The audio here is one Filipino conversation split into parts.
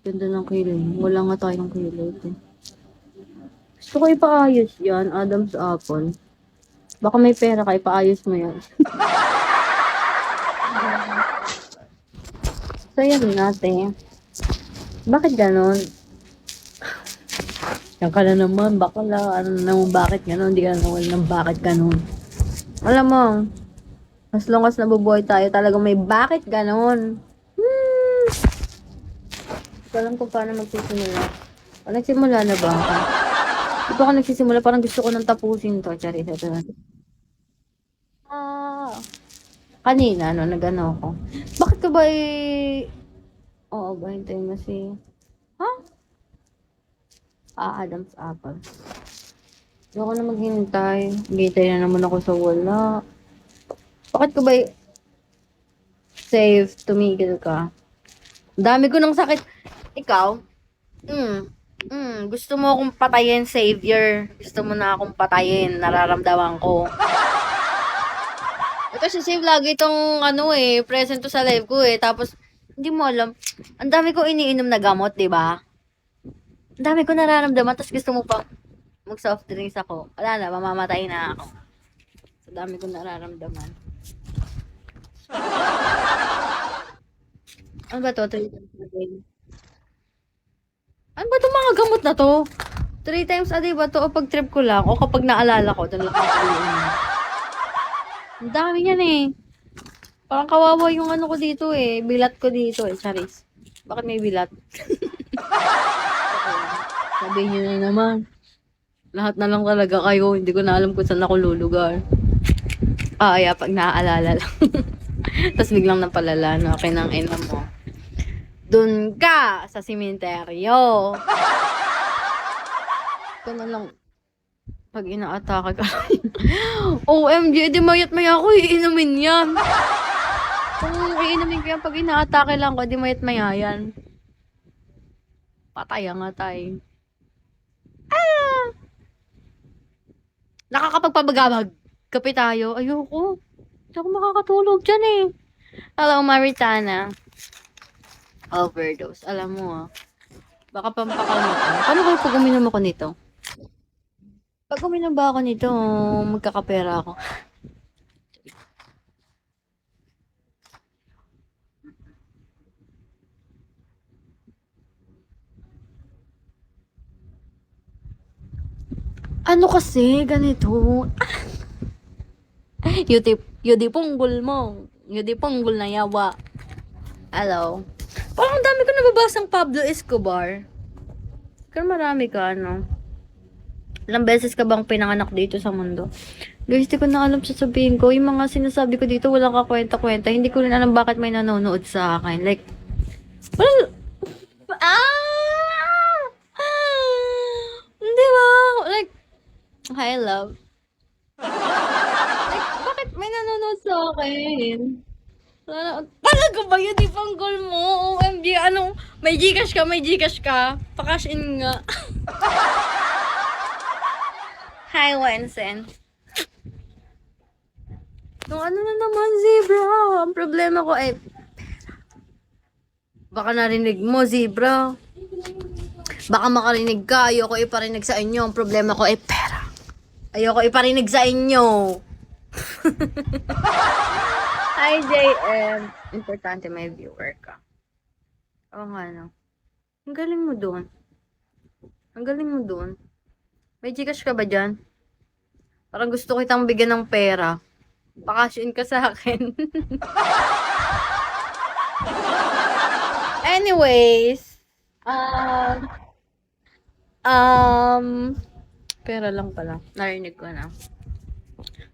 Ganda ng kilay mo. Wala nga tayong kilay. Eh. Gusto ko ipaayos yan, Adam's apple. Baka may pera ka, ipaayos mo yan. So, yan natin. Bakit ganon? Yan ka na naman, bakla. Ano na naman, bakit ganon? Hindi ka na naman ng bakit ganon. Alam mo, as long as nabubuhay tayo, talagang may bakit ganon. Hindi ko alam kung paano magsisimula. O, nagsimula na ba ako? Di ba ako nagsisimula? Parang gusto ko nang tapusin to. Charis, ito na. Kanina, no, nag-ano ako. Bakit ka ba Oo, ba, hintayin mo si... Ha? Adam's apple. Hindi ako na maghintay. Hintay na naman ako sa wala. Bakit ka ba save, tumigil ka? Dami ko ng sakit. Ikaw? Gusto mo akong patayin, savior. Gusto mo na akong patayin. Nararamdaman ko. Ito si Save lagi itong present to sa live ko eh. Tapos, hindi mo alam. Ang dami ko iniinom na gamot, di ba? Ang dami ko nararamdaman. Tapos gusto mo pa mag-soft drinks ako. Wala na, mamamatay na ako. So, dami ko nararamdaman. Ano ba to? 3 times a day? Ano ba itong mga gamot na to? 3 times a day ba to? O pag trip ko lang? O kapag naalala ko, doon lang ako iinom. Ang dami yan eh. Parang kawawa yung ano ko dito eh. Bilat ko dito eh. Charis. Bakit may bilat? Sabihin nyo na naman. Lahat na lang talaga kayo. Hindi ko na alam kung saan ako lulugar. Pag naaalala lang. Tapos biglang napalala, no? Okay nang ina mo. Dun ka sa simenteryo. Ito na lang. Pag inaatake ka. OMG, di mayat maya ako iinumin yan. Kung iinumin ko yan, pag inaatake lang ko, di mayat maya yan. Patay ang atay. Nakakapagpabagabag. Kape tayo. Ayoko. Hindi ako makakatulog dyan eh. Hello, Maritana. Overdose. Alam mo baka pampakalma ka. Paano kayo pag uminom ako nito? Pag uminom ba ako nito, magkakapera ako. Ano kasi, ganito. Yudi punggol mo. Yudi punggol na yawa. Hello. Parang dami ko nababasang Pablo Escobar. Pero marami ka, ano? Ilang beses ka bang pinanganak dito sa mundo? Guys, di ko na alam sasabihin ko. Yung mga sinasabi ko dito, walang kakwenta-kwenta. Hindi ko rin alam bakit may nanonood sa akin. Like, well, Hindi ba? Like, hi, love. Like, bakit may nanonood sa akin? Talaga ba yun? Di panggol mo? OMG, anong, may Gcash ka, may Gcash ka. Pa-cash in nga. Hi, Wensen. Nung ano na naman, Zebra. Ang problema ko ay baka narinig mo, Zebra. Baka makarinig ka. Ayoko iparinig sa inyo. Ang problema ko ay pera. Ayoko iparinig sa inyo. Hi, JM. Importante may viewer ka. Oo nga, no. Ang galing mo doon. Ang galing mo doon. May Gcash ka ba dyan? Parang gusto kitang bigyan ng pera. Pa-cash in ka sa akin. Anyways. Pera lang pala. Narinig ko na.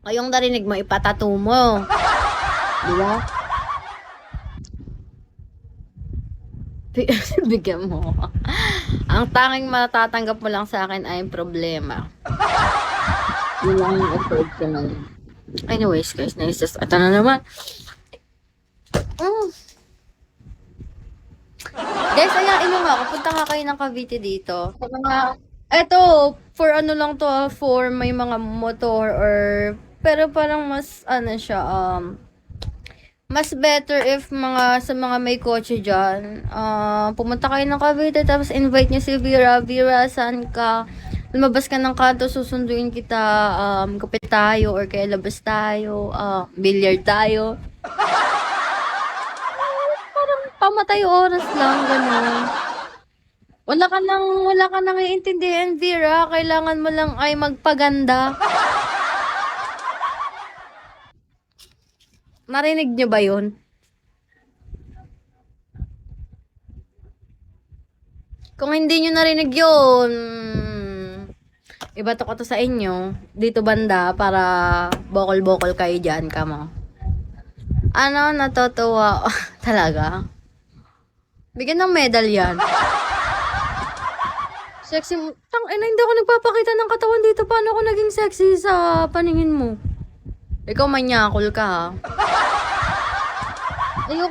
Ngayong narinig mo, ipatato mo. Diba? Bigyan mo. Ang tanging matatanggap mo lang sa akin ay problema. Yun lang yung afford ko na yun. Anyways, guys, naisis. Ito na naman. Guys, ayain nyo nga. Pupunta nga kayo ng Cavite dito. Sa mga... Eto, for ano lang to, for may mga motor or... Pero parang mas, ano siya, Mas better if sa mga may kotse dyan, pumunta kayo ng Cavite, tapos invite niyo si Vera. Vera, saan ka? Lumabas ka ng kanto, susunduin kita, kapit tayo, or kaya labas tayo, billiard tayo. Parang pamatay oras lang, gano'n. Wala ka nang iintindihan, Vera. Kailangan mo lang ay magpaganda. Narinig niyo ba yun? Kung hindi nyo narinig yun, ibato ko to sa inyo. Dito banda, para bokol-bokol kayo dyan, kamo. Ano, natutuwa. Talaga? Bigyan ng medal yan. Sexy mo. Hindi ako nagpapakita ng katawan dito. Paano ako naging sexy sa paningin mo? Ikaw manyakol ka, ha? Ayoko